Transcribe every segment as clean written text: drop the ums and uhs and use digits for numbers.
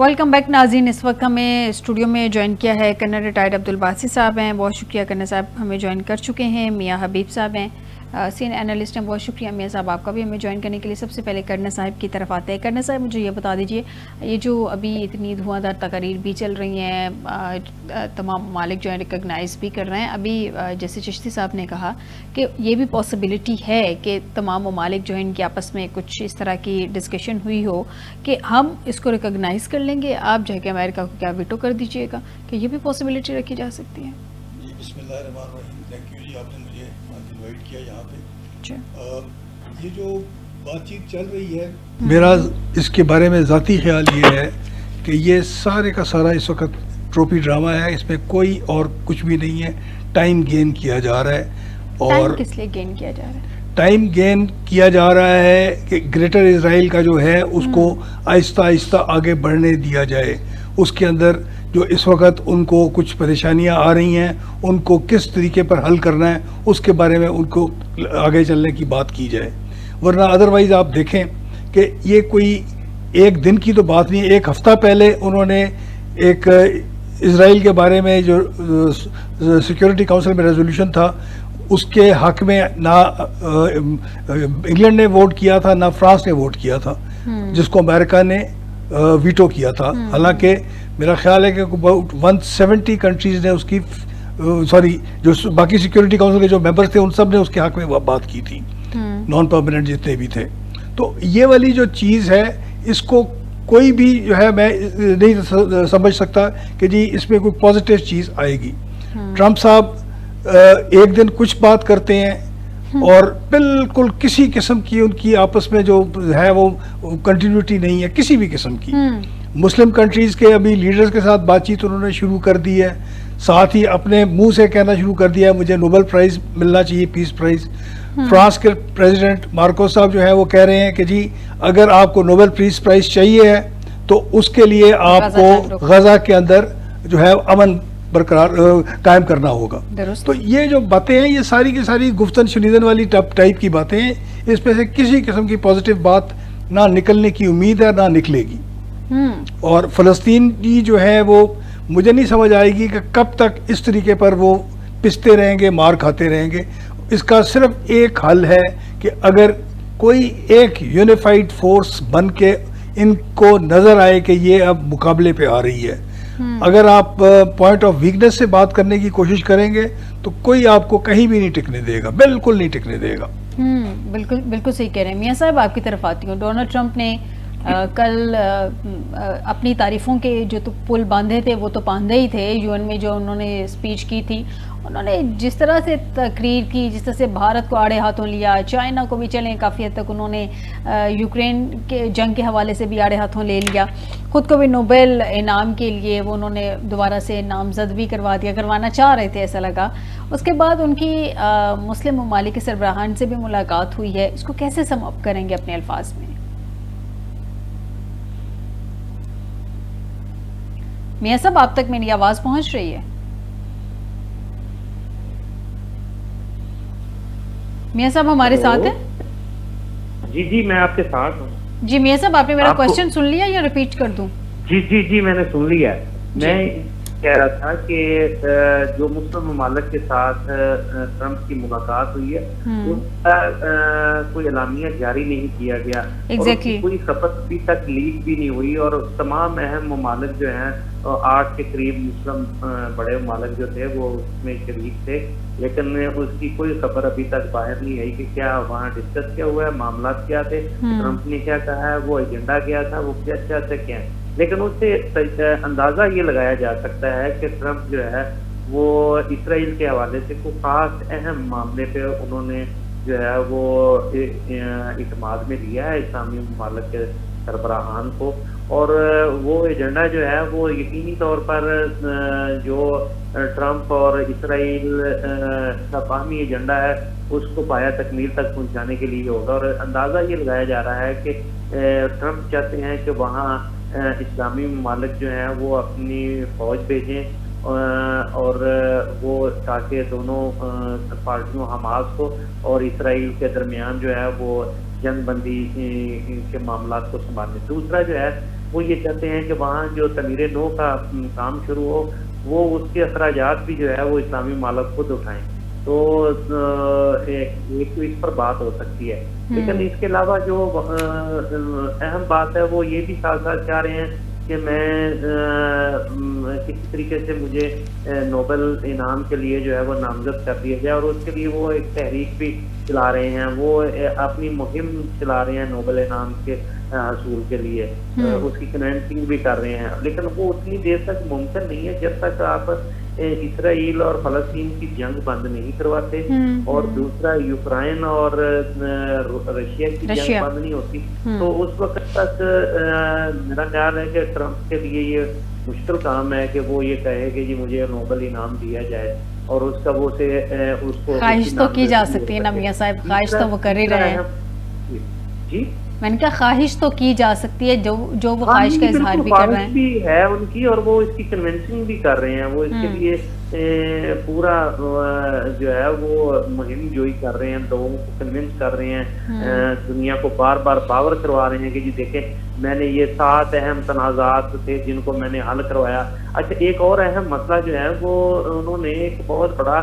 Welcome back ناظرین. اس وقت ہمیں اسٹوڈیو میں جوائن کیا ہے کرنل ریٹائرڈ عبدالباسط صاحب ہیں. بہت شکریہ کرنل صاحب, ہمیں جوائن کر چکے ہیں. میاں حبیب صاحب ہیں, سینئر اینالسٹ ہیں. بہت شکریہ میاں صاحب آپ کا بھی ہمیں جوائن کرنے کے لیے. سب سے پہلے کرنل صاحب کی طرف آتے ہیں. کرنل صاحب مجھے یہ بتا دیجئے, یہ جو ابھی اتنی دھواں دار تقاریر بھی چل رہی ہیں, تمام ممالک جو ہیں ریکگنائز بھی کر رہے ہیں. ابھی جیسے چشتی صاحب نے کہا کہ یہ بھی پاسبلٹی ہے کہ تمام ممالک جو ہیں ان کے آپس میں کچھ اس طرح کی ڈسکشن ہوئی ہو کہ ہم اس کو ریکگنائز کر لیں گے, آپ جا کے امریکہ کو کیا ویٹو کر دیجئے گا, کہ یہ بھی پاسبلٹی رکھی جا سکتی ہے. جی بسم اللہ الرحمن الرحیم. تھینک یو جی, آپ نے مجھے انوائٹ کیا یہاں پہ. یہ جو بات چیت چل رہی ہے, میرا اس کے بارے میں ذاتی خیال یہ ہے کہ یہ سارے کا سارا اس وقت ٹروپی ڈرامہ ہے. اس میں کوئی اور کچھ بھی نہیں ہے. ٹائم گین کیا جا رہا ہے. اور کس لیے گین کیا جا رہا ہے؟ ٹائم گین کیا جا رہا ہے کہ گریٹر اسرائیل کا جو ہے اس کو آہستہ آہستہ آگے بڑھنے دیا جائے. اس کے اندر جو اس وقت ان کو کچھ پریشانیاں آ رہی ہیں, ان کو کس طریقے پر حل کرنا ہے اس کے بارے میں ان کو آگے چلنے کی بات کی جائے. ورنہ ادروائز آپ دیکھیں کہ یہ کوئی ایک دن کی تو بات نہیں. ایک ہفتہ پہلے انہوں نے ایک اسرائیل کے بارے میں جو سیکورٹی کونسل میں ریزولوشن تھا اس کے حق میں نہ انگلینڈ نے ووٹ کیا تھا نہ فرانس نے ووٹ کیا تھا, جس کو امریکہ نے ویٹو کیا تھا. حالانکہ میرا خیال ہے کہ 170 کنٹریز نے اس کی جو باقی سیکورٹی کونسل کے جو ممبرز تھے ان سب نے اس کے حق میں بات کی تھی, نان پرماننٹ جتنے بھی تھے. تو یہ والی جو چیز ہے اس کو کوئی بھی جو ہے میں نہیں سمجھ سکتا کہ جی اس میں کوئی پازیٹیو چیز آئے گی. ٹرمپ صاحب ایک دن کچھ بات کرتے ہیں اور بالکل کسی قسم کی ان کی آپس میں جو ہے وہ کنٹینیوٹی نہیں ہے کسی بھی قسم کی. مسلم کنٹریز کے ابھی لیڈرز کے ساتھ بات چیت انہوں نے شروع کر دی ہے. ساتھ ہی اپنے منہ سے کہنا شروع کر دیا ہے مجھے نوبل پرائز ملنا چاہیے, پیس پرائز. فرانس کے پریزیڈنٹ مارکو صاحب جو ہے وہ کہہ رہے ہیں کہ جی اگر آپ کو نوبل پیس پرائز چاہیے ہے تو اس کے لیے آپ کو غزہ کے اندر جو ہے امن برقرار قائم کرنا ہوگا. تو یہ جو باتیں ہیں یہ ساری کی ساری گفتن شنیدن والی ٹائپ کی باتیں ہیں. اس میں سے کسی قسم کی پازیٹیو بات نہ نکلنے کی امید ہے نہ نکلے گی. اور فلسطین کی جو ہے وہ مجھے نہیں سمجھ آئے گی کہ کب تک اس طریقے پر وہ پستے رہیں گے, مار کھاتے رہیں گے. اس کا صرف ایک حل ہے کہ اگر کوئی ایک یونیفائڈ فورس بن کے ان کو نظر آئے کہ یہ اب مقابلے پہ آ رہی ہے. اگر آپ پوائنٹ آف ویکنس سے بات کرنے کی کوشش کریں گے تو کوئی آپ کو کہیں بھی نہیں ٹکنے دے گا, بالکل نہیں ٹکنے دے گا. بالکل صحیح کہہ رہے ہیں. میاں صاحب آپ کی طرف آتی ہوں. ڈونلڈ ٹرمپ نے کل اپنی تعریفوں کے جو تو پل باندھے تھے وہ تو باندھے ہی تھے. یو این میں جو انہوں نے اسپیچ کی تھی, انہوں نے جس طرح سے تقریر کی, جس طرح سے بھارت کو آڑے ہاتھوں لیا, چائنا کو بھی چلیں کافی حد تک انہوں نے یوکرین کے جنگ کے حوالے سے بھی آڑے ہاتھوں لے لیا, خود کو بھی نوبل انعام کے لیے وہ انہوں نے دوبارہ سے نامزد بھی کروانا چاہ رہے تھے ایسا لگا. اس کے بعد ان کی مسلم ممالک کے سربراہان سے بھی ملاقات ہوئی ہے. اس کو کیسے سم اپ کریں گے اپنے الفاظ میں؟ میاں صاحب آپ تک میری آواز پہنچ رہی ہے؟ میاں صاحب ہمارے ساتھ ہیں؟ جی میں آپ کے ساتھ ہوں. جی میاں صاحب آپ نے میرا کوشچن سن لیا یا ریپیٹ کر دوں؟ جی میں نے سن لیا. میں کہہ رہا تھا کہ جو مسلم ممالک کے ساتھ ٹرمپ کی ملاقات ہوئی ہے اس کا کوئی اعلامیہ جاری نہیں کیا گیا, کوئی خبر ابھی تک لیک بھی نہیں ہوئی. اور تمام اہم ممالک جو ہیں 8 کے قریب مسلم بڑے ممالک جو تھے وہ اس میں شریک تھے, لیکن اس کی کوئی خبر ابھی تک باہر نہیں آئی کہ کیا وہاں ڈسکس کیا ہوا ہے, معاملات کیا تھے, ٹرمپ نے کیا کہا ہے, وہ ایجنڈا کیا تھا, وہ کیا چاہتے کیا ہے. لیکن اس سے اندازہ یہ لگایا جا سکتا ہے کہ ٹرمپ جو ہے وہ اسرائیل کے حوالے سے کوئی خاص اہم معاملے پہ انہوں نے جو ہے وہ اعتماد میں لیا ہے اسلامی ممالک کے سربراہان کو. اور وہ ایجنڈا جو ہے وہ یقینی طور پر جو ٹرمپ اور اسرائیل کا باہمی ایجنڈا ہے اس کو پایا تکمیل تک پہنچانے کے لیے ہوگا. اور اندازہ یہ لگایا جا رہا ہے کہ ٹرمپ چاہتے ہیں کہ وہاں اسلامی ممالک جو ہیں وہ اپنی فوج بھیجیں اور وہ تاکہ دونوں پارٹیوں حماس کو اور اسرائیل کے درمیان جو ہے وہ جنگ بندی کے معاملات کو سنبھالنے. دوسرا جو ہے وہ یہ چاہتے ہیں کہ وہاں جو تعمیر نو کا کام شروع ہو، وہ اس کے اخراجات بھی جو ہے وہ اسلامی ممالک خود اٹھائیں، تو ایک تو اس پر بات ہو سکتی ہے. لیکن اس کے علاوہ جو اہم بات ہے وہ یہ بھی ساتھ ساتھ چاہ رہے ہیں کہ میں کسی طریقے سے مجھے نوبل انعام کے لیے جو ہے وہ نامزد کر دیا جائے، اور اس کے لیے وہ ایک تحریک بھی چلا رہے ہیں، وہ اپنی مہم چلا رہے ہیں نوبل انعام کے حصول کے لیے، اس کی کنوینسنگ بھی کر رہے ہیں. لیکن وہ اتنی دیر تک ممکن نہیں ہے جب تک آپ اسرائیل اور فلسطین کی جنگ بند نہیں کرواتے، اور دوسرا یوکرائن اور رشیا کی جنگ بند نہیں ہوتی. تو اس وقت تک میرا خیال ہے کہ ٹرمپ کے لیے یہ مشکل کام ہے کہ وہ یہ کہے کہ جی مجھے نوبل انعام دیا جائے، اور اس کا وہ سے اس کو خواہش تو کی جا سکتی ہے نا میاں صاحب، خواہش تو وہ کر ہی رہے ہیں. جی میں نے کہا خواہش تو کی جا سکتی ہے، جو وہ خواہش کا اظہار بھی کر رہے ہیں بھی ہے ان کی، اور وہ اس کی کنونسنگ بھی کر رہے ہیں، وہ اس کے لیے پورا جو ہے وہ مہم جوئی کر رہے ہیں، لوگوں کو کنونس کر رہے ہیں، دنیا کو بار بار باور کروا رہے ہیں کہ جی دیکھیں میں نے یہ 7 اہم تنازعات تھے جن کو میں نے حل کروایا. اچھا ایک اور اہم مسئلہ جو ہے وہ انہوں نے ایک بہت بڑا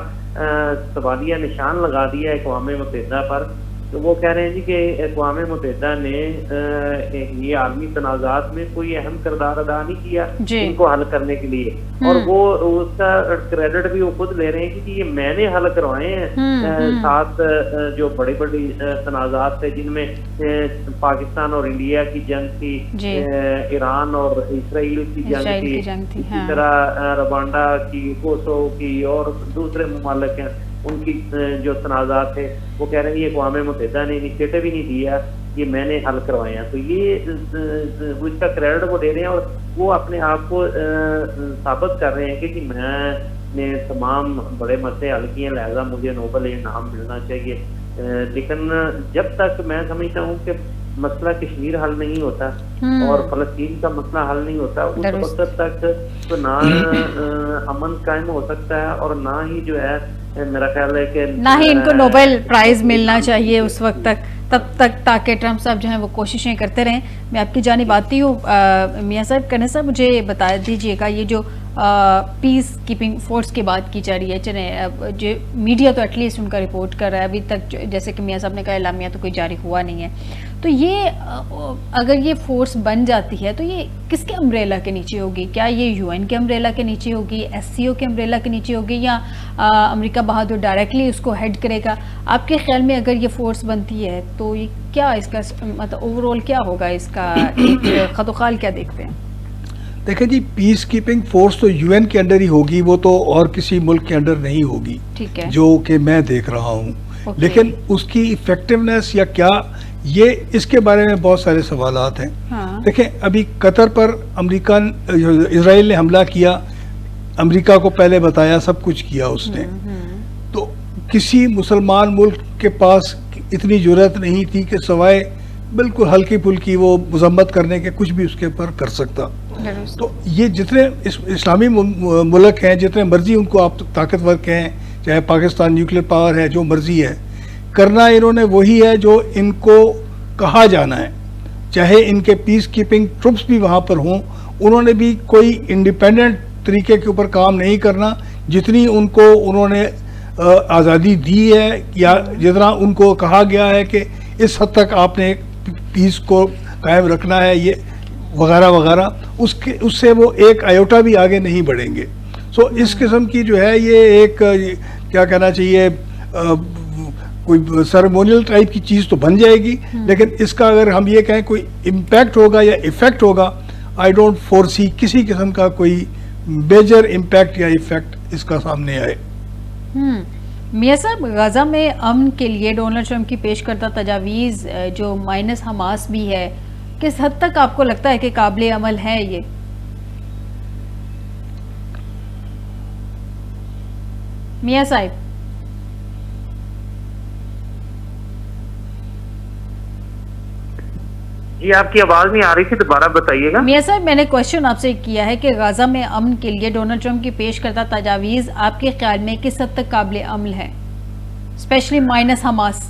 سوالیہ نشان لگا دیا اقوام متحدہ پر. تو وہ کہہ رہے ہیں جی کہ اقوام متحدہ نے یہ عالمی تنازعات میں کوئی اہم کردار ادا نہیں کیا ان کو حل کرنے کے لیے، اور وہ اس کا کریڈٹ بھی وہ خود لے رہے ہیں کہ یہ میں نے حل کروائے ہیں 7 جو بڑی بڑی تنازعات تھے جن میں پاکستان اور انڈیا کی جنگ تھی، ایران اور اسرائیل کی جنگ تھی، اسی طرح روانڈا کی، کوسوو کی، اور دوسرے ممالک ہیں ان کی جو تنازعات تھے. وہ کہہ رہے ہیں یہ اقوام متحدہ نے انیشیٹو ہی نہیں دیا، یہ میں نے حل کروائے ہیں. تو یہ اس کا کریڈٹ وہ دے رہے ہیں، اور وہ اپنے آپ کو ثابت کر رہے ہیں کہ میں نے تمام بڑے مسئلے حل کیے ہیں، لہذا مجھے نوبل انعام ملنا چاہیے. لیکن جب تک میں سمجھتا ہوں کہ مسئلہ کشمیر حل نہیں ہوتا اور فلسطین کا مسئلہ حل نہیں ہوتا، اس وقت تک تو نہ امن قائم ہو سکتا ہے، اور نہ ہی جو ہے میرا خیال ہے کہ نہ ہی ان کو نوبل پرائز ملنا چاہیے اس وقت تک، تب تک تاکہ ٹرمپ صاحب جو ہیں وہ کوششیں کرتے رہیں. میں آپ کی جانب آتی ہوں. میاں صاحب کرنے صاحب مجھے بتا دیجئے گا یہ جو پیس کیپنگ فورس کی بات کی جا رہی ہے، چلیں جو میڈیا تو ایٹ لیسٹ ان کا رپورٹ کر رہا ہے، ابھی تک جیسے کہ میاں صاحب نے کہا اعلامیہ تو کوئی جاری ہوا نہیں ہے. تو یہ اگر یہ فورس بن جاتی ہے تو یہ کس کے امبریلا کے نیچے ہوگی؟ کیا یہ یو این کے امبریلا کے نیچے ہوگی، ایس سی او کے امبریلا کے نیچے ہوگی، یا امریکہ بہادر ڈائریکٹلی اس کو ہیڈ کرے گا؟ آپ کے خیال میں اگر یہ فورس بنتی ہے تو یہ کیا اس کا مطلب اوور آل کیا ہوگا، اس کا ایک خط و خال کیا دیکھتے ہیں؟ دیکھیں جی پیس کیپنگ فورس تو یو این کے انڈر ہی ہوگی، وہ تو اور کسی ملک کے انڈر نہیں ہوگی، ٹھیک ہے، جو کہ میں دیکھ رہا ہوں. لیکن اس کی ایفیکٹونیس یا کیا، یہ اس کے بارے میں بہت سارے سوالات ہیں. دیکھیں ابھی قطر پر اسرائیل نے حملہ کیا، امریکہ کو پہلے بتایا، سب کچھ کیا اس نے. تو کسی مسلمان ملک کے پاس اتنی جرأت نہیں تھی کہ سوائے بالکل ہلکی پھلکی وہ مذمت کرنے کے کچھ بھی اس کے اوپر کر سکتا. تو یہ جتنے اسلامی ملک ہیں، جتنے مرضی ان کو آپ طاقتور کہیں، چاہے پاکستان نیوکلیر پاور ہے، جو مرضی ہے، کرنا انہوں نے وہی ہے جو ان کو کہا جانا ہے. چاہے ان کے پیس کیپنگ ٹروپس بھی وہاں پر ہوں، انہوں نے بھی کوئی انڈیپینڈنٹ طریقے کے اوپر کام نہیں کرنا. جتنی ان کو انہوں نے آزادی دی ہے، یا جتنا ان کو کہا گیا ہے کہ اس حد تک آپ نے پیس کو قائم رکھنا ہے، یہ وغیرہ وغیرہ، اس سے وہ ایک آیوٹا بھی آگے نہیں بڑھیں گے. سو اس قسم کی جو ہے یہ ایک کیا کہنا چاہیے کوئی سیریمونیل ٹائپ کی چیز تو بن جائے گی، لیکن اس کا اگر ہم یہ کہیں کوئی امپیکٹ ہوگا یا ایفیکٹ ہوگا، آئی ڈونٹ فورسی کسی قسم کا کوئی میجر امپیکٹ یا ایفیکٹ اس کا سامنے آئے. میاں صاحب غزہ میں امن کے لیے ڈونلڈ ٹرمپ کی پیش کردہ تجاویز جو مائنس حماس بھی ہے، کس حد تک آپ کو لگتا ہے کہ قابل عمل ہے؟ یہ میاں صاحب جی آپ کی آواز نہیں آ رہی تھی، دوبارہ بتائیے گا. میاں صاحب میں نے کوشچن آپ سے کیا ہے کہ غزہ میں امن کے لیے ڈونلڈ ٹرمپ کی پیش کردہ تجاویز آپ کے خیال میں کس حد تک قابل عمل ہے، اسپیشلی مائنس حماس؟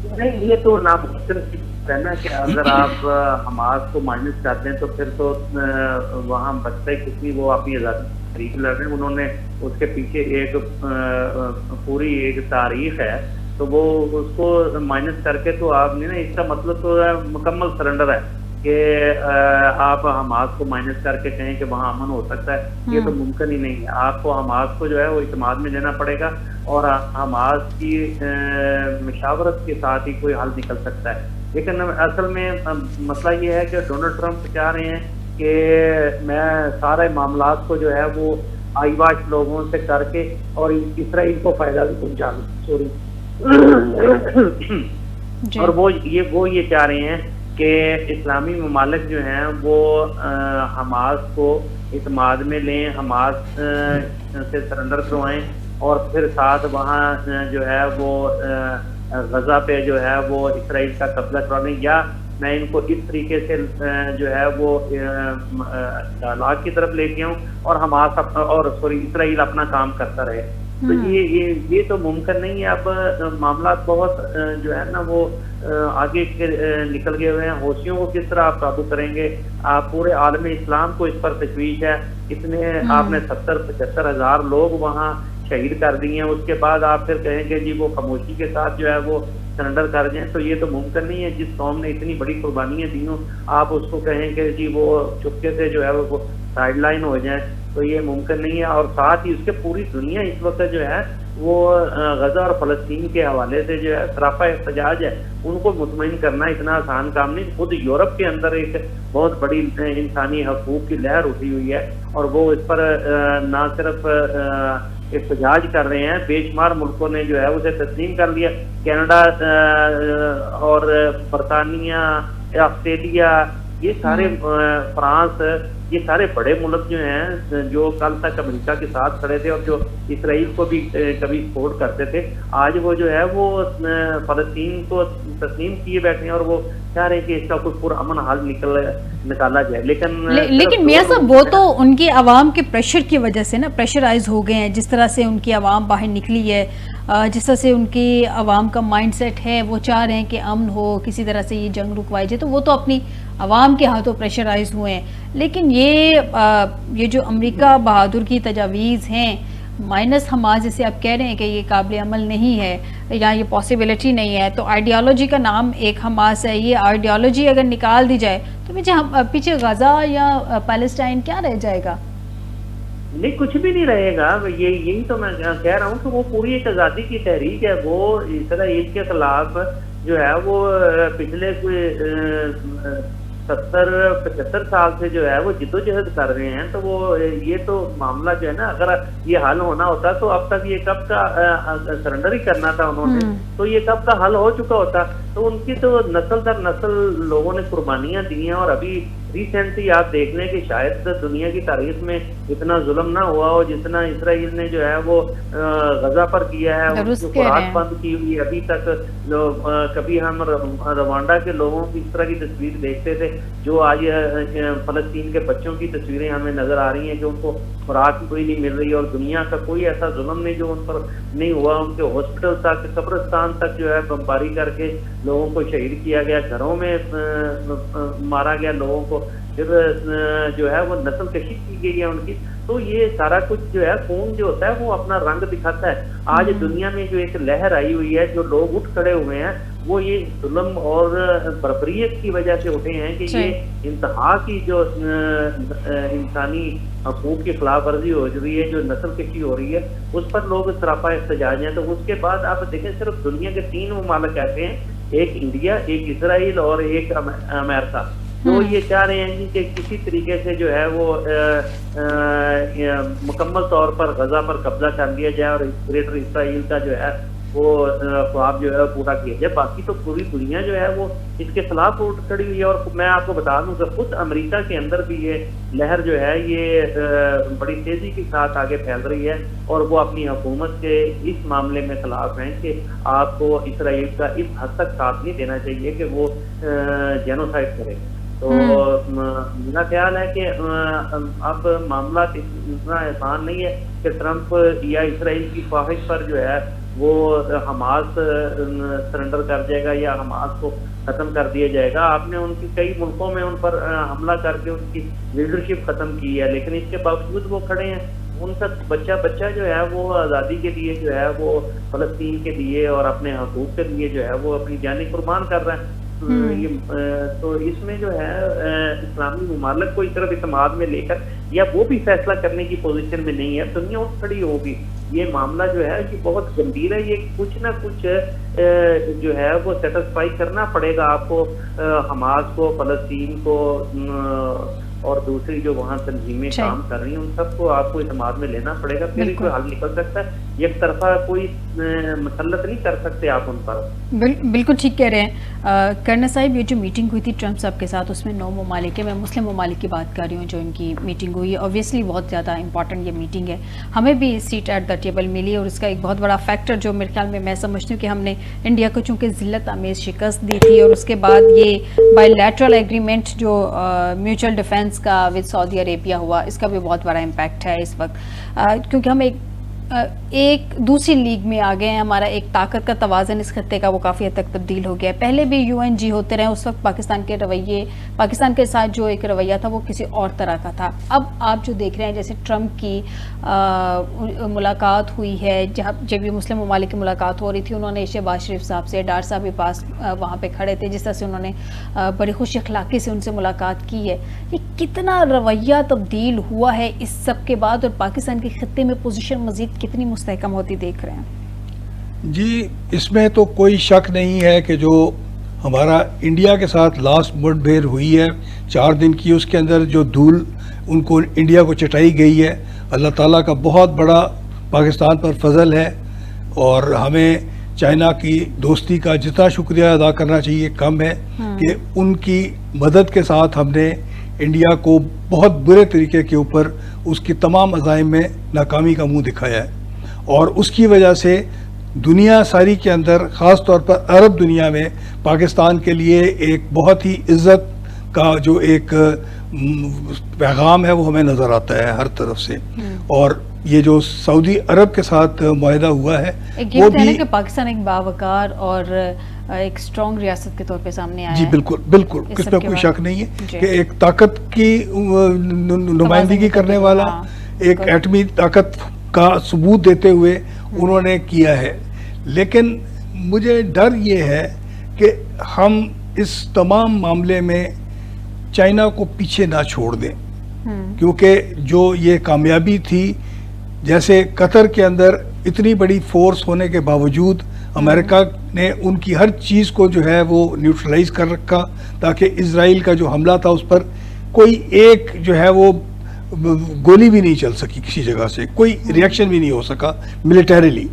نہیں، یہ تو ناممکن نا کہ اگر آپ حماس کو مائنس کر دیں تو پھر تو وہاں بچتا ہی کچھ نہیں. وہ اپنی آزادی تحریک لڑ رہے ہیں, انہوں نے اس کے پیچھے ایک پوری ایک تاریخ ہے, تو وہ اس کو مائنس کر کے تو آپ نے نا, اس کا مطلب تو مکمل سرنڈر ہے کہ آپ حماس کو مائنس کر کے کہیں کہ وہاں امن ہو سکتا ہے, یہ تو ممکن ہی نہیں ہے. آپ کو حماس کو جو ہے وہ اعتماد میں لینا پڑے گا, اور حماس کی مشاورت کے ساتھ ہی کوئی حل نکل سکتا ہے. لیکن اصل میں مسئلہ یہ ہے کہ ڈونلڈ ٹرمپ چاہ رہے ہیں کہ میں سارے معاملات کو جو ہے وہ آئی واش لوگوں سے کر کے اور اسرائیل کو فائدہ بھی پہنچا دوں. سوری. اور وہ یہ چاہ رہے ہیں کہ اسلامی ممالک جو ہیں وہ حماس کو اعتماد میں لیں, حماس سے سرنڈر کروائیں, اور پھر ساتھ وہاں جو ہے وہ غزہ پہ جو ہے وہ اسرائیل کا قبضہ کروا لیں, یا میں ان کو اس طریقے سے جو ہے وہ ہلاک کی طرف لے کے آؤں اور حماس اور اسرائیل اپنا کام کرتا رہے. تو یہ تو ممکن نہیں ہے. اب معاملات بہت جو ہے نا وہ آگے نکل گئے ہوئے ہیں. حوثیوں کو کس طرح آپ قابو کریں گے؟ آپ پورے عالم اسلام کو اس پر تشویش ہے. اتنے آپ نے 70-75 ہزار لوگ وہاں شہید کر دیے ہیں, اس کے بعد آپ پھر کہیں گے جی وہ خاموشی کے ساتھ جو ہے وہ سرنڈر کر جائیں, تو یہ تو ممکن نہیں ہے. جس قوم نے اتنی بڑی قربانیاں دی ہوں, آپ اس کو کہیں کہ جی وہ چپکے سے جو ہے وہ سائڈ لائن ہو جائیں, تو یہ ممکن نہیں ہے. اور ساتھ ہی اس کے پوری دنیا اس وقت جو ہے وہ غزہ اور فلسطین کے حوالے سے جو ہے سراپا احتجاج ہے. ان کو مطمئن کرنا اتنا آسان کام نہیں. خود یورپ کے اندر ایک بہت بڑی انسانی حقوق کی لہر اٹھی ہوئی ہے, اور وہ اس پر نہ صرف احتجاج کر رہے ہیں, بے شمار ملکوں نے جو ہے اسے تسلیم کر لیا. کینیڈا اور برطانیہ, آسٹریلیا, یہ سارے فرانس, یہ سارے بڑے ملک جو ہیں جو کل تک امریکہ کے ساتھ کھڑے تھے اور جو اسرائیل کو بھی کبھی سپورٹ کرتے تھے, آج وہ جو ہے وہ فلسطین کو تسلیم کیے بیٹھے ہیں, اور وہ چاہ رہے ہیں کہ اس کا کوئی پرامن حل نکالا جائے. لیکن میاں صاحب وہ تو ان کی عوام کے پریشر کی وجہ سے نا پریشرائز ہو گئے ہیں. جس طرح سے ان کی عوام باہر نکلی ہے, جس طرح سے ان کی عوام کا مائنڈ سیٹ ہے, وہ چاہ رہے ہیں کہ امن ہو, کسی طرح سے یہ جنگ رکوائی جائے, تو وہ تو اپنی عوام کے ہاتھوں پریشرائز ہوئے ہیں. لیکن یہ جو امریکہ بہادر کی تجاویز ہیں مائنس حماس, جسے آپ کہہ رہے ہیں کہ یہ قابل عمل نہیں ہے یا یہ پاسبلٹی نہیں ہے, تو آئیڈیالوجی کا نام ایک حماس ہے. یہ آئیڈیالوجی اگر نکال دی جائے تو پیچھے غزہ یا پیلسٹائن کیا رہ جائے گا؟ نہیں, کچھ بھی نہیں رہے گا. یہی تو میں کہہ رہا ہوں کہ وہ پوری ایک آزادی کی تحریک ہے. وہ اسرائیل کے خلاف جو ہے وہ پچھلے 70-75 سال سے جو ہے وہ جدوجہد کر رہے ہیں. تو وہ یہ تو معاملہ جو ہے نا, اگر یہ حل ہونا ہوتا تو اب تک یہ کب کا سرنڈر ہی کرنا تھا انہوں نے, تو یہ کب کا حل ہو چکا ہوتا. تو ان کی تو نسل در نسل لوگوں نے قربانیاں دی ہیں, اور ابھی ریسنٹلی آپ دیکھ لیں کہ شاید دنیا کی تاریخ میں اتنا ظلم نہ ہوا ہو جتنا اسرائیل نے جو ہے وہ غزہ پر کیا ہے. ان کی خوراک بند کی ہوئی ابھی تک. کبھی ہم روانڈا کے لوگوں کی اس طرح کی تصویر دیکھتے تھے, جو آج فلسطین کے بچوں کی تصویریں ہمیں نظر آ رہی ہیں کہ ان کو خوراک کوئی نہیں مل رہی, اور دنیا کا کوئی ایسا ظلم نہیں جو ان پر نہیں ہوا. ان کے ہاسپٹل تک, قبرستان تک جو ہے بمباری کر کے لوگوں کو شہید کیا گیا, گھروں میں مارا گیا لوگوں کو, پھر جو ہے وہ نسل کشی کی گئی ہے ان کی. تو یہ سارا کچھ جو ہے خون جو ہوتا ہے وہ اپنا رنگ دکھاتا ہے. آج دنیا میں جو ایک لہر آئی ہوئی ہے, جو لوگ اٹھ کھڑے ہوئے ہیں, وہ یہ ظلم اور بربریت کی وجہ سے اٹھے ہیں کہ یہ انتہا کی جو انسانی حقوق کی خلاف ورزی ہو رہی ہے, جو نسل کشی ہو رہی ہے, اس پر لوگ سراپا احتجاج ہیں. تو اس کے بعد آپ دیکھیں صرف دنیا کے 3 ممالک ایسے ہیں, ایک انڈیا, ایک اسرائیل اور ایک امریکہ, تو یہ چاہ رہے ہیں کہ کسی طریقے سے جو ہے وہ مکمل طور پر غزہ پر قبضہ کر لیا جائے اور گریٹر اسرائیل کا جو ہے وہ خواب جو ہے پورا کیا جائے. باقی تو پوری دنیا جو ہے وہ اس کے خلاف اٹھ کھڑی ہوئی ہے. اور میں آپ کو بتا دوں کہ خود امریکہ کے اندر بھی یہ لہر جو ہے یہ بڑی تیزی کے ساتھ آگے پھیل رہی ہے, اور وہ اپنی حکومت کے اس معاملے میں خلاف ہیں کہ آپ کو اسرائیل کا اس حد تک ساتھ نہیں دینا چاہیے کہ وہ جینوسائڈ کرے. تو میرا خیال ہے کہ اب معاملات اتنا آسان نہیں ہے کہ ٹرمپ یا اسرائیل کی خواہش پر جو ہے وہ حماس سرنڈر کر جائے گا یا حماس کو ختم کر دیا جائے گا. آپ نے ان کی کئی ملکوں میں ان پر حملہ کر کے ان کی لیڈرشپ ختم کی ہے, لیکن اس کے باوجود وہ کھڑے ہیں. ان کا بچہ جو ہے وہ آزادی کے لیے جو ہے وہ فلسطین کے لیے اور اپنے حقوق کے لیے جو ہے وہ اپنی جانیں قربان کر رہا ہے. تو اس میں جو ہے اسلامی ممالک کو اس طرف اعتماد میں لے کر یا وہ بھی فیصلہ کرنے کی پوزیشن میں نہیں ہے, دنیا اٹھ کھڑی ہوگی. یہ معاملہ جو ہے یہ بہت گمبھیر ہے. یہ کچھ نہ کچھ جو ہے وہ سیٹسفائی کرنا پڑے گا آپ کو, حماس کو, فلسطین کو اور دوسری جو وہاں تنظیمیں کام کر رہی ہیں ان سب کو آپ کو اعتماد میں لینا پڑے گا, پھر کوئی حل نکل سکتا ہے. ایک طرفہ کوئی مسلط نہیں کر سکتے آپ ان پر. بالکل ٹھیک کہہ رہے ہیں کرنا صاحب. یہ جو میٹنگ ہوئی تھی ٹرمپ صاحب کے ساتھ, اس میں 9 ممالک میں مسلم ممالک کی بات کر رہی ہوں جو ان کی میٹنگ ہوئی ہے. اوبویسلی بہت زیادہ امپورٹنٹ یہ میٹنگ ہے, ہمیں بھی سیٹ ایٹ دا ٹیبل ملی, اور اس کا ایک بہت بڑا فیکٹر جو میرے خیال میں سمجھتی ہوں کہ ہم نے انڈیا کو چونکہ ذلت آمیز شکست دی تھی, اور اس کے بعد یہ بائی لیٹرل ایگریمنٹ جو میوچل ڈیفینس کا ود سعودی عربیہ ہوا, اس کا بھی بہت بڑا امپیکٹ ہے اس وقت, کیونکہ ہم ایک دوسری لیگ میں آ گئے ہیں. ہمارا ایک طاقت کا توازن اس خطے کا وہ کافی حد تک تبدیل ہو گیا ہے. پہلے بھی UN ہوتے رہے, اس وقت پاکستان کے ساتھ جو ایک رویہ تھا وہ کسی اور طرح کا تھا. اب آپ جو دیکھ رہے ہیں جیسے ٹرمپ کی ملاقات ہوئی ہے, جب یہ مسلم ممالک کی ملاقات ہو رہی تھی, انہوں نے شہباز شریف صاحب سے, ڈار صاحب بھی پاس وہاں پہ کھڑے تھے, جس طرح سے انہوں نے بڑی خوش اخلاقی سے ان سے ملاقات کی ہے. یہ کتنا رویہ تبدیل ہوا ہے اس سب کے بعد, اور پاکستان کے خطے میں پوزیشن مزید کتنی مستحکم ہوتی دیکھ رہے ہیں؟ جی, اس میں تو کوئی شک نہیں ہے کہ جو ہمارا انڈیا کے ساتھ لاسٹ مڈ بھیڑ ہوئی ہے 4 دن کی, اس کے اندر جو دھول ان کو انڈیا کو چٹائی گئی ہے, اللہ تعالیٰ کا بہت بڑا پاکستان پر فضل ہے, اور ہمیں چائنا کی دوستی کا جتنا شکریہ ادا کرنا چاہیے کم ہے کہ ان کی مدد کے ساتھ ہم نے انڈیا کو بہت برے طریقے کے اوپر اس کی تمام عزائم میں ناکامی کا منہ دکھایا ہے. اور اس کی وجہ سے دنیا ساری کے اندر, خاص طور پر عرب دنیا میں, پاکستان کے لیے ایک بہت ہی عزت کا جو ایک پیغام ہے وہ ہمیں نظر آتا ہے ہر طرف سے. اور یہ جو سعودی عرب کے ساتھ معاہدہ ہوا ہے وہ بھی کہ پاکستان ایک باوقار اور ایک اسٹرانگ ریاست کے طور پہ سامنے آیا ہے. جی بالکل, اس میں کوئی شک نہیں ہے کہ ایک طاقت کی نمائندگی کرنے والا, ایک ایٹمی طاقت کا ثبوت دیتے ہوئے انہوں نے کیا ہے. لیکن مجھے ڈر یہ ہے کہ ہم اس تمام معاملے میں چائنا کو پیچھے نہ چھوڑ دیں, کیونکہ جو یہ کامیابی تھی, جیسے قطر کے اندر اتنی بڑی فورس ہونے کے باوجود امریکہ نے ان کی ہر چیز کو جو ہے وہ نیوٹرلائز کر رکھا, تاکہ اسرائیل کا جو حملہ تھا اس پر کوئی ایک جو ہے وہ گولی بھی نہیں چل سکی, کسی جگہ سے کوئی ریئیکشن بھی نہیں ہو سکا ملیٹریلی.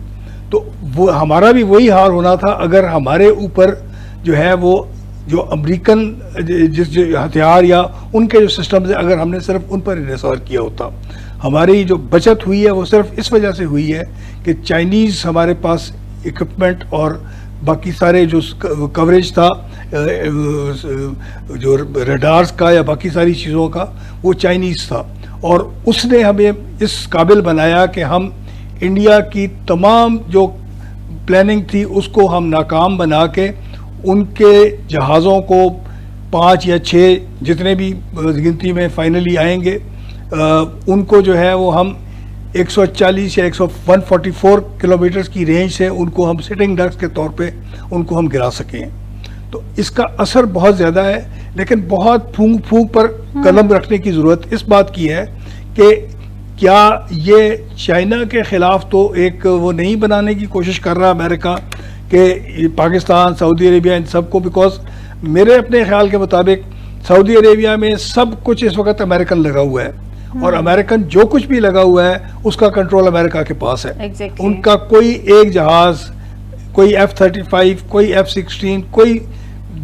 تو وہ ہمارا بھی وہی حال ہونا تھا اگر ہمارے اوپر جو ہے وہ جو امریکن جو ہتھیار یا ان کے جو سسٹمز ہیں, اگر ہم نے صرف ان پر انحصار کیا ہوتا. ہماری جو بچت ہوئی ہے وہ صرف اس وجہ سے ہوئی ہے کہ چائنیز ہمارے پاس اکوپمنٹ اور باقی سارے جو کوریج تھا, جو ریڈارز کا یا باقی ساری چیزوں کا, وہ چائنیز تھا, اور اس نے ہمیں اس قابل بنایا کہ ہم انڈیا کی تمام جو پلاننگ تھی اس کو ہم ناکام بنا کے ان کے جہازوں کو 5 یا 6 جتنے بھی گنتی میں فائنلی آئیں گے, ان کو جو ہے وہ ہم 140 یا 144 کلومیٹرز کی رینج سے ان کو ہم سٹنگ ڈکس کے طور پہ ان کو ہم گرا سکیں. تو اس کا اثر بہت زیادہ ہے, لیکن بہت پھونک پر قلم رکھنے کی ضرورت اس بات کی ہے کہ کیا یہ چائنا کے خلاف تو ایک وہ نہیں بنانے کی کوشش کر رہا امریکہ کہ پاکستان, سعودی عربیہ, ان سب کو, بیکاز میرے اپنے خیال کے مطابق سعودی عربیہ میں سب کچھ اس وقت امریکن لگا ہوا ہے, اور امریکن جو کچھ بھی لگا ہوا ہے اس کا کنٹرول امریکہ کے پاس ہے. ان کا کوئی ایک جہاز, کوئی F-35, کوئی F-16, کوئی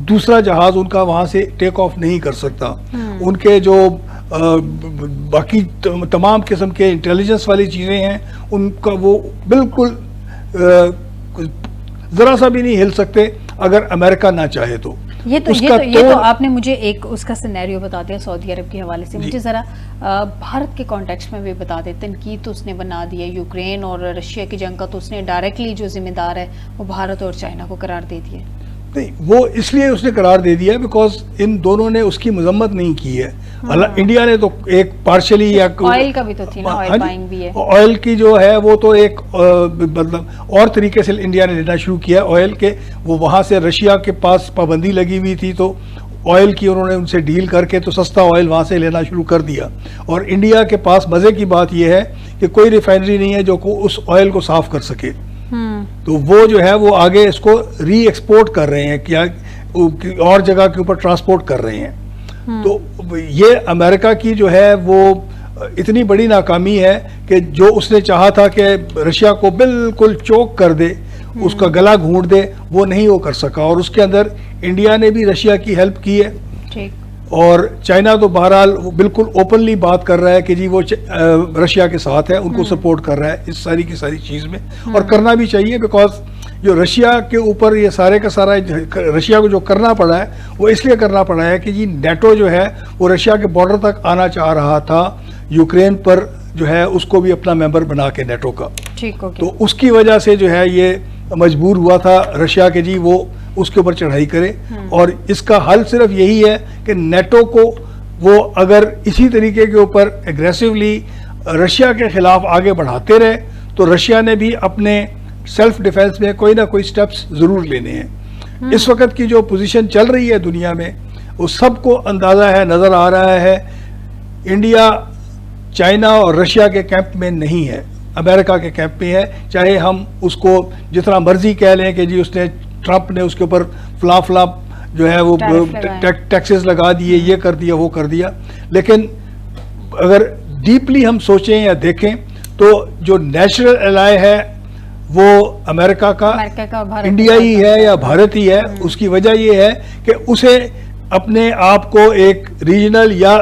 دوسرا جہاز ان کا وہاں سے ٹیک آف نہیں کر سکتا. ان کے جو باقی تمام قسم کے انٹیلیجنس والی چیزیں ہیں ان کا وہ بالکل ذرا سا بھی نہیں ہل سکتے اگر امریکہ نہ چاہے تو. یہ تو آپ نے مجھے ایک اس کا سینیریو بتا دیا سعودی عرب کے حوالے سے. مجھے ذرا بھارت کے کانٹیکسٹ میں بھی بتا دیں. تنقید تو اس نے بنا دی ہے یوکرین اور رشیا کی جنگ کا, تو اس نے ڈائریکٹلی جو ذمہ دار ہے وہ بھارت اور چائنا کو قرار دے دیا. نہیں وہ اس لیے اس نے قرار دے دیا بیکاز ان دونوں نے اس کی مذمت نہیں کی ہے. انڈیا نے تو ایک پارشلی یا آئل کا بھی تو تھی نا, آئل بائنگ بھی ہے, آئل کی جو ہے وہ تو ایک مطلب اور طریقے سے انڈیا نے لینا شروع کیا آئل کے. وہ وہاں سے رشیا کے پاس پابندی لگی ہوئی تھی تو آئل کی انہوں نے ان سے ڈیل کر کے تو سستا آئل وہاں سے لینا شروع کر دیا. اور انڈیا کے پاس مزے کی بات یہ ہے کہ کوئی ریفائنری نہیں ہے جو اس آئل کو صاف کر سکے. تو وہ جو ہے وہ آگے اس کو ری ایکسپورٹ کر رہے ہیں, کیا اور جگہ کے اوپر ٹرانسپورٹ کر رہے ہیں. تو یہ امریکہ کی جو ہے وہ اتنی بڑی ناکامی ہے کہ جو اس نے چاہا تھا کہ رشیا کو بالکل چوک کر دے, اس کا گلا گھونٹ دے, وہ نہیں وہ کر سکا. اور اس کے اندر انڈیا نے بھی رشیا کی ہیلپ کی ہے, اور چائنا تو بہرحال بالکل اوپنلی بات کر رہا ہے کہ جی وہ رشیا کے ساتھ ہے, ان کو سپورٹ کر رہا ہے اس ساری کی ساری چیز میں, اور کرنا بھی چاہیے بیکاز جو رشیا کے اوپر یہ سارے کا سارا رشیا کو جو کرنا پڑا ہے وہ اس لیے کرنا پڑا ہے کہ جی نیٹو جو ہے وہ رشیا کے بارڈر تک آنا چاہ رہا تھا, یوکرین پر جو ہے اس کو بھی اپنا ممبر بنا کے نیٹو کا. تو اس کی وجہ سے جو ہے یہ مجبور ہوا تھا رشیا کے جی وہ اس کے اوپر چڑھائی کرے. اور اس کا حل صرف یہی ہے کہ نیٹو کو وہ اگر اسی طریقے کے اوپر ایگریسولی رشیا کے خلاف آگے بڑھاتے رہے تو رشیا نے بھی اپنے سیلف ڈیفenس میں کوئی نہ کوئی سٹیپس ضرور لینے ہیں. اس وقت کی جو پوزیشن چل رہی ہے دنیا میں وہ سب کو اندازہ ہے, نظر آ رہا ہے, انڈیا چائنا اور رشیا کے کیمپ میں نہیں ہے, امریکہ کے کیمپ میں ہے. چاہے ہم اس کو جتنا مرضی کہہ لیں کہ جی اس نے ٹرمپ نے اس کے اوپر فلاں جو ہے وہ ٹیکسز لگا دیے, یہ کر دیا وہ کر دیا, لیکن اگر ڈیپلی ہم سوچیں یا دیکھیں تو جو نیچرل الائے ہے وہ امریکہ کا انڈیا ہی ہے یا بھارت ہی ہے. اس کی وجہ یہ ہے کہ اسے اپنے آپ کو ایک ریجنل یا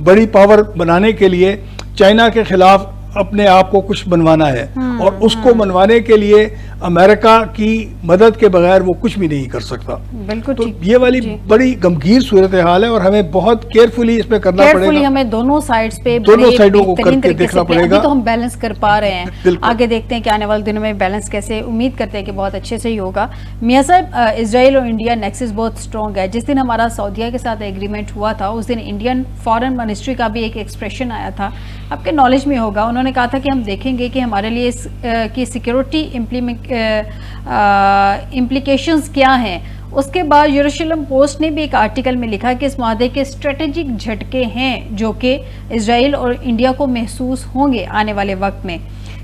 بڑی پاور بنانے کے لیے چائنا کے خلاف اپنے آپ کو کچھ بنوانا ہے, اور اس کو بنوانے کے لیے امریکہ کی مدد کے بغیر وہ کچھ بھی نہیں کر سکتا. تو یہ والی بڑی گمگیر صورتحال ہے اور ہمیں بہت کیئرفلی اس پہ کرنا پڑے گا, ہمیں دونوں سائڈز پہ دونوں سائڈوں کو کر کے دیکھنا پڑے گا. تو ہم بیلنس کر پا رہے ہیں, آگے دیکھتے ہیں کہ آنے والے دنوں میں بیلنس کیسے, امید کرتے ہیں کہ بہت اچھے سے ہی ہوگا. میاں صاحب, اسرائیل اور انڈیا نیکسس بہت اسٹرانگ ہے. جس دن ہمارا سعودیہ کے ساتھ ایگریمنٹ ہوا تھا اس دن انڈین فارن منسٹری کا بھی ایک ایکسپریشن آیا تھا, آپ کے نالج میں ہوگا. انہوں نے کہا تھا کہ ہم دیکھیں گے کہ ہمارے لیے اس کی سیکیورٹی امپلیکیشنز کیا ہیں. اس کے بعد یروشلم پوسٹ نے بھی ایک آرٹیکل میں لکھا کہ اس معاہدے کے اسٹریٹجک جھٹکے ہیں جو کہ اسرائیل اور انڈیا کو محسوس ہوں گے آنے والے وقت میں.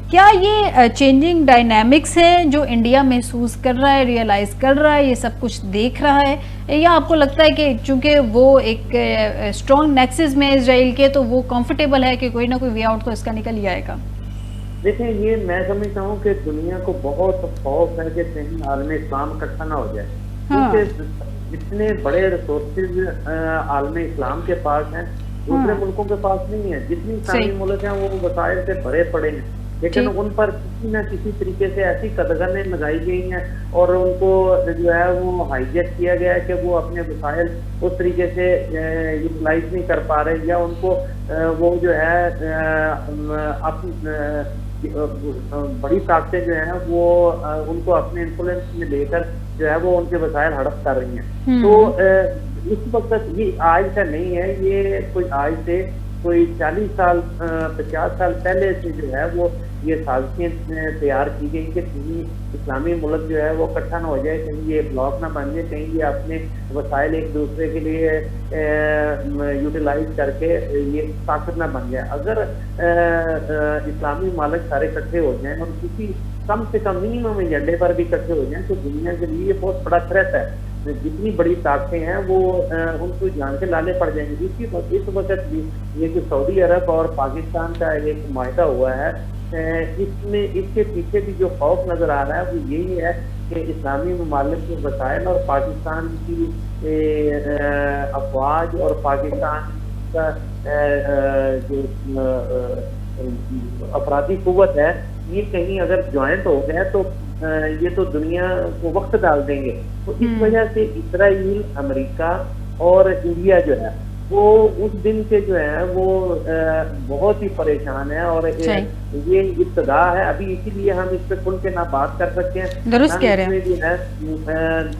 کیا یہ چینجنگ ڈائنامکس ہیں جو انڈیا محسوس کر رہا ہے, ریئلائز کر رہا ہے, یہ سب کچھ دیکھ رہا ہے, یا آپ کو لگتا ہے کہ چونکہ وہ ایک اسٹرانگ نیکسس میں اسرائیل کے تو وہ کمفرٹیبل ہے کہ کوئی نہ کوئی وے آؤٹ تو اس کا نکل ہی آئے گا؟ دیکھیں, یہ میں سمجھتا ہوں کہ دنیا کو بہت خوف ہے کہ کہیں عالم اسلام اکٹھا نہ ہو جائے, کیونکہ اتنے بڑے ریسورسز عالم اسلام کے پاس ہیں, دوسرے ملکوں کے پاس نہیں ہے. جتنی اسلامی ملک ہیں وہ وسائل سے بھرے پڑے ہیں, لیکن ان پر کسی نہ کسی طریقے سے ایسی قدغنیں لگائی گئی ہیں اور ان کو جو ہے وہ ہائی جیک کیا گیا ہے کہ وہ اپنے وسائل اس طریقے سے یوٹیلائز نہیں کر پا رہے, یا ان کو وہ جو ہے بڑی طاقتیں جو ہیں وہ ان کو اپنے انفلوئنس میں لے کر جو ہے وہ ان کے وسائل ہڑپ کر رہی ہیں. تو اس وقت یہ آج کا نہیں ہے, یہ کوئی آج سے کوئی 40 سال 50 سال پہلے سے جو ہے وہ یہ سازشیں تیار کی گئی کہ کہیں اسلامی ملک جو ہے وہ اکٹھا نہ ہو جائے, کہیں یہ بلاک نہ بن جائے, کہیں یہ اپنے وسائل ایک دوسرے کے لیے یوٹیلائز کر کے یہ طاقت نہ بن جائے. اگر اسلامی ممالک سارے اکٹھے ہو جائیں اور کسی کم سے کم منیمم ایجنڈے پر بھی اکٹھے ہو جائیں تو دنیا کے لیے یہ بہت بڑا تھریٹ ہے. جتنی بڑی طاقتیں ہیں وہ ان کو جان کے لالے پڑ جائیں گے. اس وقت یہ جو سعودی عرب اور پاکستان کا ایک معاہدہ ہوا ہے, اس کے پیچھے بھی جو خوف نظر آ رہا ہے وہ یہی ہے کہ اسلامی ممالک کے وسائل اور پاکستان کی افواج اور پاکستان کا جو افرادی قوت ہے یہ کہیں اگر جوائنٹ ہو گئے تو یہ تو دنیا کو وقت ڈال دیں گے. تو اس وجہ سے اسرائیل, امریکہ اور انڈیا جو ہے وہ اس دن سے جو ہے وہ بہت ہی پریشان ہے، اور یہ ابتدا ہے ابھی، اسی لیے ہم اس پہ کھل کے نہ بات کر سکتے ہیں۔ درست کہہ رہے ہیں،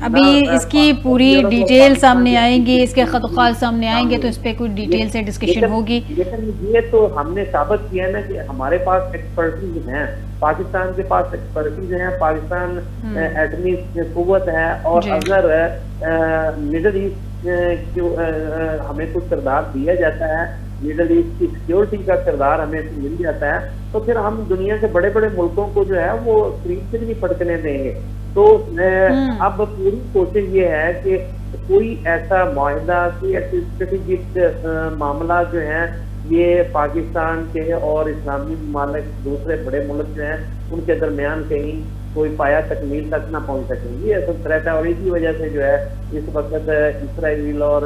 ابھی اس کی پوری ڈیٹیل سامنے آئیں گی، اس کے خط و خال سامنے آئیں گے تو اس پہ کوئی ڈیٹیل سے ڈسکشن ہوگی۔ لیکن یہ تو ہم نے ثابت کیا ہے نا کہ ہمارے پاس ایکسپرٹیز ہیں، پاکستان کے پاس ایکسپرٹیز ہیں، پاکستان ایٹمی قوت ہے، اور اگر مڈل ایسٹ ہمیں کچھ کردار دیا جاتا ہے، مڈل ایسٹ کی سیکیورٹی کا کردار ہمیں مل جاتا ہے، تو پھر ہم دنیا کے بڑے بڑے ملکوں کو جو ہے وہ قریب سے نہیں پھٹکنے دیں گے۔ تو اب پوری کوشش یہ ہے کہ کوئی ایسا معاہدہ، کوئی ایسی اسٹریٹجک معاملہ جو ہے یہ پاکستان کے اور اسلامی ممالک دوسرے بڑے ملک جو ہیں ان کے درمیان کہیں کوئی پایا تکمیل تک نہ پہنچ سکیں گی، یہ سب تھریٹ ہے، اور اسی وجہ سے جو ہے اس وقت اسرائیل اور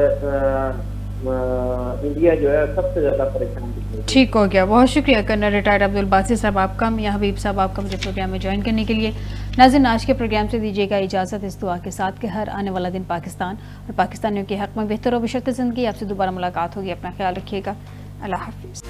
انڈیا جو ہے سب سے زیادہ پریشان دکھ رہی ہے۔ ٹھیک ہو گیا، بہت شکریہ کرنل ریٹائرڈ عبدالباسط صاحب آپ کا، میاں حبیب صاحب آپ کا مجھے پروگرام میں جوائن کرنے کے لیے۔ ناظرین، آج کے پروگرام سے دیجیے گا اجازت، اس دعا کے ساتھ کہ ہر آنے والا دن پاکستان اور پاکستانیوں کے حق میں بہتر و بشرط زندگی۔ آپ سے دوبارہ ملاقات ہوگی، اپنا خیال رکھیے گا، اللہ حافظ۔